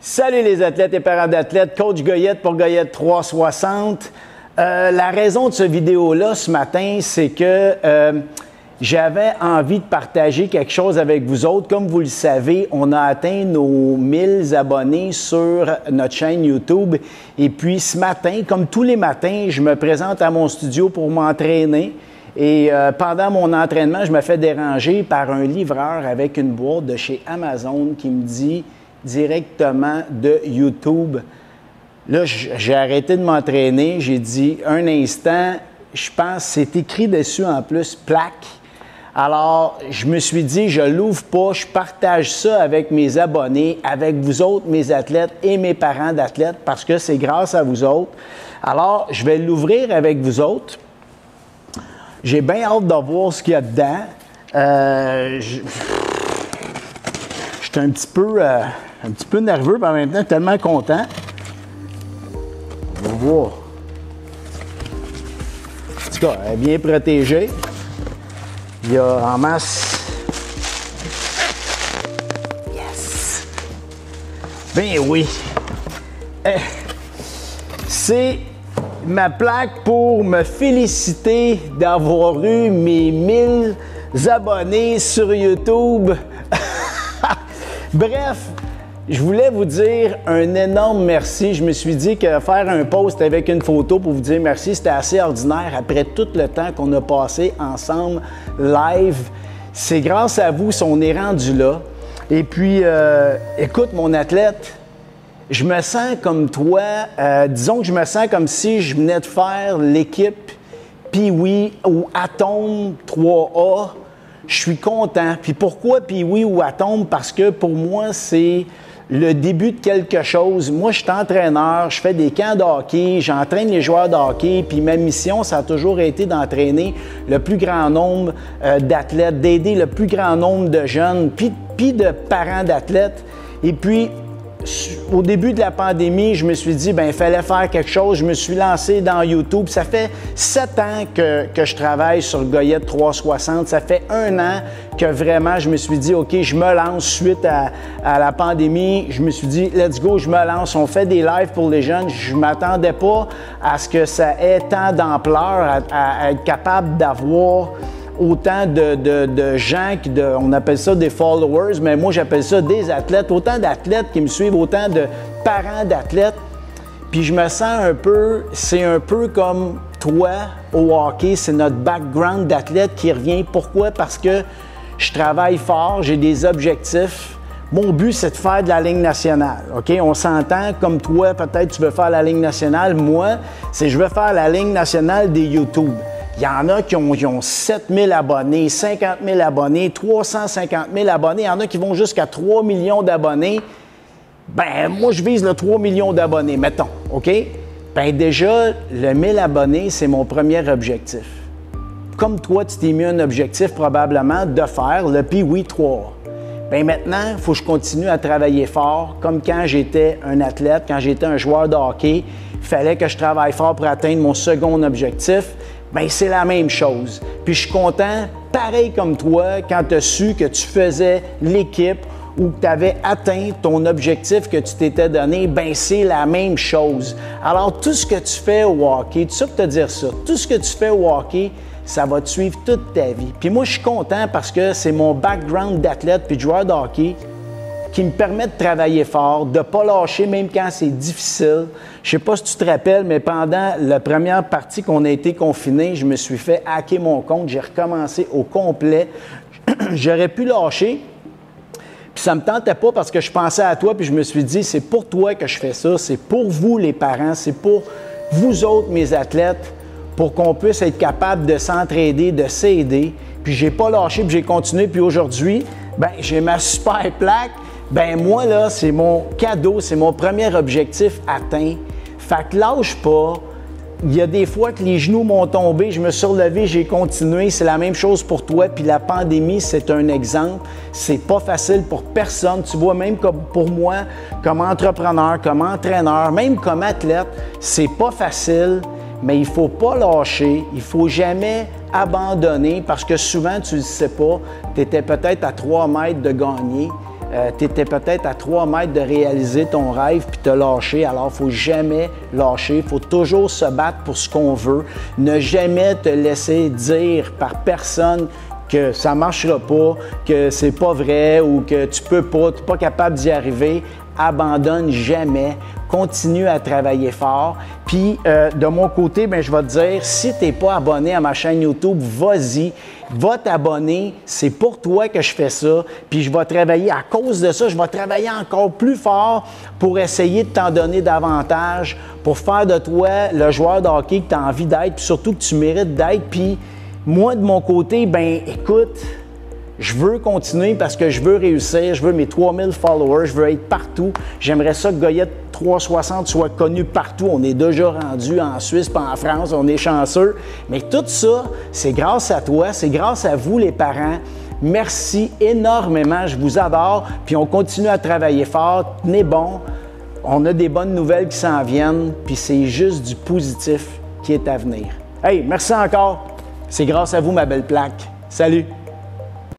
Salut les athlètes et parents d'athlètes, Coach Goyette pour Goyette 360. La raison de cette vidéo-là ce matin, c'est que j'avais envie de partager quelque chose avec vous autres. Comme vous le savez, on a atteint nos 1000 abonnés sur notre chaîne YouTube. Et puis ce matin, comme tous les matins, je me présente à mon studio pour m'entraîner. Et pendant mon entraînement, je me fais déranger par un livreur avec une boîte de chez Amazon qui me dit directement de YouTube. Là, j'ai arrêté de m'entraîner. J'ai dit un instant, je pense, c'est écrit dessus en plus, plaque. Alors, je me suis dit, je l'ouvre pas, je partage ça avec mes abonnés, avec vous autres, mes athlètes et mes parents d'athlètes, parce que c'est grâce à vous autres. Alors, je vais l'ouvrir avec vous autres. J'ai bien hâte de voir ce qu'il y a dedans. Je suis un petit peu nerveux, mais en même temps tellement content. On va voir. En tout cas, elle est bien protégée. Il y a en masse. Yes! Ben oui! C'est ma plaque pour me féliciter d'avoir eu mes 1000 abonnés sur YouTube. Bref, je voulais vous dire un énorme merci. Je me suis dit que faire un post avec une photo pour vous dire merci, c'était assez ordinaire après tout le temps qu'on a passé ensemble live. C'est grâce à vous si on est rendu là. Et puis, écoute, mon athlète, je me sens comme toi. Disons que je me sens comme si je venais de faire l'équipe Pee-Wee ou Atome 3A. Je suis content. Puis pourquoi Pee-Wee ou Atome? Parce que pour moi, c'est le début de quelque chose. Moi, je suis entraîneur, je fais des camps de hockey, j'entraîne les joueurs de hockey, puis ma mission, ça a toujours été d'entraîner le plus grand nombre d'athlètes, d'aider le plus grand nombre de jeunes, puis de parents d'athlètes. Et puis, au début de la pandémie, je me suis dit, il fallait faire quelque chose. Je me suis lancé dans YouTube. Ça fait 7 ans que je travaille sur Goyette 360. Ça fait 1 an que vraiment, je me suis dit, OK, je me lance suite à la pandémie. Je me suis dit, let's go, je me lance. On fait des lives pour les jeunes. Je ne m'attendais pas à ce que ça ait tant d'ampleur, à être capable d'avoir autant de gens, on appelle ça des followers, mais moi j'appelle ça des athlètes, autant d'athlètes qui me suivent, autant de parents d'athlètes. Puis je me sens c'est un peu comme toi au hockey, c'est notre background d'athlète qui revient. Pourquoi? Parce que je travaille fort, j'ai des objectifs. Mon but, c'est de faire de la Ligue nationale. OK? On s'entend, comme toi, peut-être tu veux faire la Ligue nationale. Moi, c'est je veux faire la Ligue nationale des YouTube. Il y en a qui ont 7000 abonnés, 50 000 abonnés, 350 000 abonnés. Il y en a qui vont jusqu'à 3 millions d'abonnés. Moi, je vise le 3 millions d'abonnés, mettons, OK? Déjà, le 1000 abonnés, c'est mon premier objectif. Comme toi, tu t'es mis un objectif probablement de faire le Pee-Wee 3. Maintenant, il faut que je continue à travailler fort, comme quand j'étais un athlète, quand j'étais un joueur de hockey. Il fallait que je travaille fort pour atteindre mon second objectif. C'est la même chose. Puis je suis content, pareil comme toi, quand tu as su que tu faisais l'équipe ou que tu avais atteint ton objectif que tu t'étais donné, c'est la même chose. Alors, tout ce que tu fais au hockey, tout ça pour te dire ça, tout ce que tu fais au hockey, ça va te suivre toute ta vie. Puis moi, je suis content parce que c'est mon background d'athlète puis de joueur de hockey qui me permet de travailler fort, de ne pas lâcher même quand c'est difficile. Je ne sais pas si tu te rappelles, mais pendant la première partie qu'on a été confinés, je me suis fait hacker mon compte. J'ai recommencé au complet. J'aurais pu lâcher, puis ça ne me tentait pas parce que je pensais à toi, puis je me suis dit, c'est pour toi que je fais ça, c'est pour vous les parents, c'est pour vous autres mes athlètes, pour qu'on puisse être capable de s'entraider, de s'aider. Puis j'ai pas lâché, puis j'ai continué, puis aujourd'hui, j'ai ma super plaque. Moi, là, c'est mon cadeau, c'est mon premier objectif atteint. Fait que lâche pas. Il y a des fois que les genoux m'ont tombé, je me suis relevé, j'ai continué. C'est la même chose pour toi. Puis la pandémie, c'est un exemple. C'est pas facile pour personne. Tu vois, même comme pour moi, comme entrepreneur, comme entraîneur, même comme athlète, c'est pas facile. Mais il ne faut pas lâcher, il ne faut jamais abandonner parce que souvent, tu ne le sais pas, tu étais peut-être à 3 mètres de gagner. tu étais peut-être à 3 mètres de réaliser ton rêve puis te lâcher. Alors, il ne faut jamais lâcher. Il faut toujours se battre pour ce qu'on veut. Ne jamais te laisser dire par personne que ça ne marchera pas, que c'est pas vrai ou que tu peux pas, tu n'es pas capable d'y arriver. Abandonne jamais. Continue à travailler fort. Puis, de mon côté, bien, je vais te dire, si tu n'es pas abonné à ma chaîne YouTube, vas-y, va t'abonner. C'est pour toi que je fais ça. Puis, je vais travailler à cause de ça. Je vais travailler encore plus fort pour essayer de t'en donner davantage, pour faire de toi le joueur de hockey que tu as envie d'être, puis surtout que tu mérites d'être. Puis, moi, de mon côté, ben écoute, je veux continuer parce que je veux réussir, je veux mes 3000 followers, je veux être partout. J'aimerais ça que Goyette 360 soit connu partout. On est déjà rendu en Suisse, pas en France, on est chanceux. Mais tout ça, c'est grâce à toi, c'est grâce à vous les parents. Merci énormément, je vous adore. Puis on continue à travailler fort, tenez bon. On a des bonnes nouvelles qui s'en viennent, puis c'est juste du positif qui est à venir. Hey, merci encore. C'est grâce à vous, ma belle plaque. Salut!